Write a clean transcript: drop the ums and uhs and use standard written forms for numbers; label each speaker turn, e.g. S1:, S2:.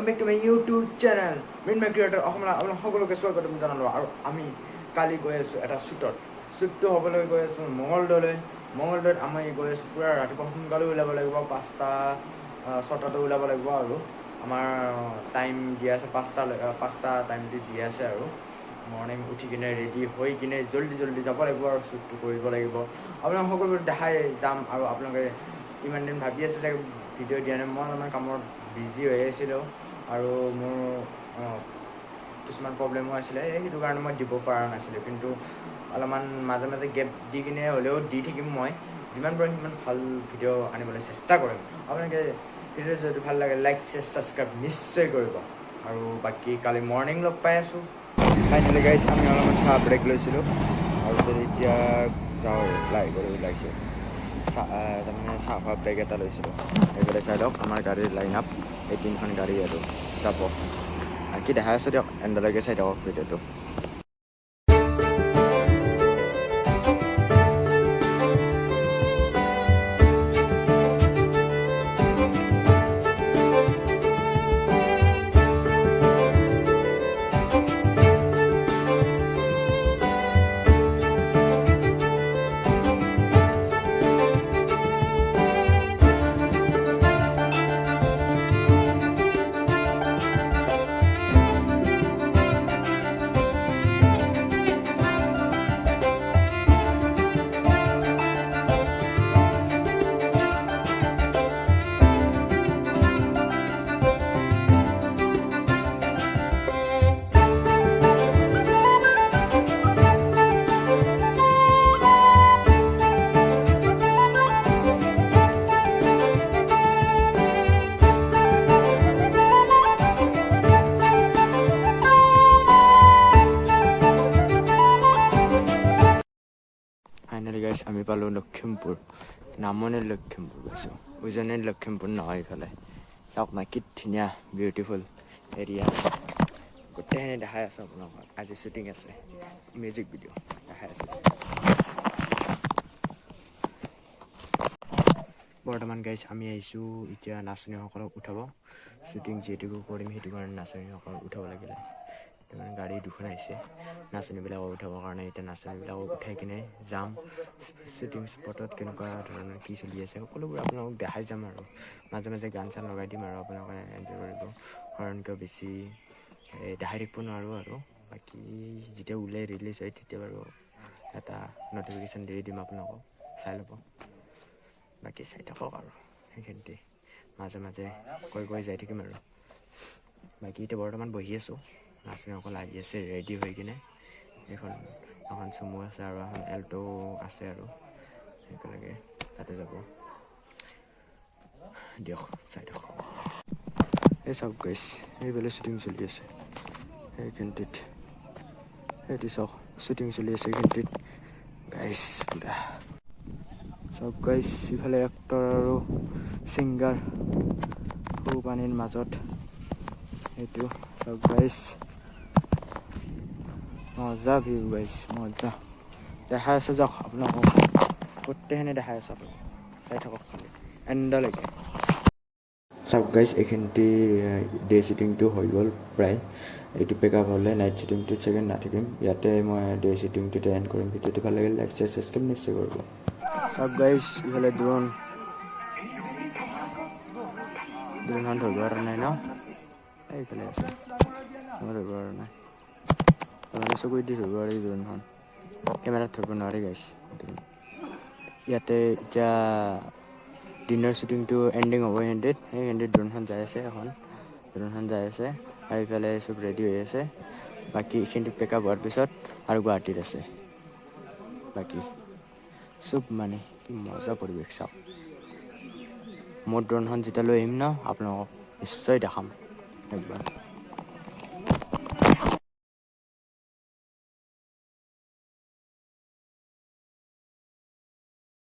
S1: welcome back to my YouTube channel. Main my creator আপোনালোক সকলোকে স্বাগতম জনালো আৰু আমি কালি গৈ আছো এটা শ্বুটটো হ'বলৈ গৈ আছো মঙ্গলদৈত আমি গৈ আছো পুৰা ৰাতিপুৱা সোনকালে ওলাব লাগিব 5টা 6টাতে ওলাব লাগিব আৰু আমাৰ টাইম দিয়া আছে 5টা টাইমটো দিয়া আছে আৰু মৰ্নিং উঠি কিনে ৰেডি হৈ কিনে জলদি যাব লাগিব আৰু শ্বুটটো কৰিব লাগিব আপোনালোক সকলো দেখাই যাম আৰু আপোনালোকে ইমান দিন ভাবি আছে যে ভিডিঅ' দিয়া নাই মই অলপমান কামত বিজি হৈ আছিলোঁ আৰু মোৰ কিছুমান প্ৰব্লেমো আছিলে সেইটো কাৰণে মই দিব পৰা নাছিলোঁ কিন্তু অলপমান মাজে মাজে গেপ দি কিনে হ'লেও দি থাকিম মই যিমান পাৰোঁ সিমান ভাল ভিডিঅ' আনিবলৈ চেষ্টা কৰিম আপোনালোকে ভিডিঅ' যদি ভাল লাগে লাইক শ্বেয়াৰ ছাবস্ক্ৰাইব নিশ্চয় কৰিব আৰু বাকী কালি মৰ্ণিং লগ পাই আছোঁ ফাইনেলি গাইছ আমি অলপমান চাহ ব্ৰেক লৈছিলোঁ আৰু এতিয়া যাওঁ ওলাইছোঁ তাৰমানে চাহ খোৱা ব্ৰেক এটা লৈছিলোঁ এইফালে চাই লওক আমাৰ গাড়ীৰ লাইন আপ এই তিনিখন গাড়ী আৰু যাব কি দেখাই আছোঁ দিয়ক এণ্ডলৈকে চাই থাকক ভিডিঅ'টো ফাইনেলি গাইছ আমি পালোঁ লখিমপুৰ নামনিৰ লখিমপুৰ গৈছোঁ উজনিৰ লখিমপুৰ নহয় এইফালে চাওক না কি ধুনীয়া বিউটিফুল এৰিয়া গোটেইখিনি দেখাই আছোঁ আপোনালোকক আজি শ্বুটিং আছে মিউজিক ভিডিঅ' দেখাই আছোঁ বৰ্তমান গাইছ আমি আহিছোঁ এতিয়া নাচনীসকলক উঠাব শ্বুটিং যিহেতু কৰিম সেইটো কাৰণে নাচনীসকলক উঠাব লাগিলে গাড়ী দুখন আহিছে নাচনীবিলাকক উঠাবৰ কাৰণে এতিয়া নাচনীবিলাকক উঠাই কিনে যাম শ্বুটিং স্পটত কেনেকুৱা ধৰণৰ কি চলি আছে সকলোবোৰ আপোনালোকক দেখাই যাম আৰু মাজে মাজে গান চান লগাই দিম আৰু আপোনালোকে এনজয় কৰিব কাৰণ কিয় বেছি দেখাই থাকিব নোৱাৰোঁ আৰু বাকী যেতিয়া ওলাই ৰিলিজ হয় তেতিয়া বাৰু এটা নটিফিকেশ্যন দি দিম আপোনালোকক চাই ল'ব বাকী চাই থাকক আৰু সেইখিনিতে মাজে মাজে কৈ যাই থাকিম আৰু বাকী এতিয়া বৰ্তমান বহি আছোঁ নাচনীসকল আহি আছে ৰেডি হৈ কিনে এখন চুমু আছে আৰু এখন এল্টো আছে আৰু একেলগে তাতে যাব দিয়ক চাই থাকক এই চাওক গাইছ এইফালে শ্বুটিং চলি আছে সেইখিনিত সেইটো চাওক শ্বুটিং চলি আছে সেইখিনিত গাইছ পুৰা চাওক গাইছ ইফালে এক্টৰ আৰু ছিংগাৰ সৰু পানীৰ মাজত এইটো চাওক গাইছ মজা ভিউ গাইছ মজা দেখাই আছে যাওক আপোনালোকক গোটেইখিনি দেখাই আছে আপোনালোক চাই থাকক খালি এণ্ডলৈকে চাওক গাইছ এইখিনিতে ডে শ্বুটিংটো হৈ গ'ল প্ৰায় এইটো পেক আপ হ'লে নাইট শ্বুটিংটোত ছেকেণ্ড নাথাকিম ইয়াতে মই ডে শ্বুটিংটোতে এণ্ড কৰিম ভিডিঅ'টো ভাল লাগিলে লাইক শ্বেয়াৰ ছাবস্ক্ৰাইব নিশ্চয় কৰিব চাওক গাইছ ইফালে ড্ৰোনখন ধৰিব পৰা নাই ন এইফালে আছে ধৰিব পৰা নাই তাৰমানে চকুত দি ধৰিব পাৰি ড্ৰোনখন কেমেৰাত ধৰিব নোৱাৰি গাইছ ইয়াতে এতিয়া ডিনাৰ শ্বুটিংটো এণ্ডিং হ'ব সেইখিনিত ড্ৰোনখন যাই আছে ড্ৰোনখন যাই আছে আৰু ইফালে চব ৰেডি হৈ আছে বাকী এইখিনিত পেক আপ হোৱাৰ পিছত আৰু গুৱাহাটীত আছে বাকী চব মানে কি মজা পৰিৱেশ চাওক মোৰ ড্ৰোনখন যেতিয়া লৈ আহিম ন আপোনালোকক নিশ্চয় দেখাম একবাৰ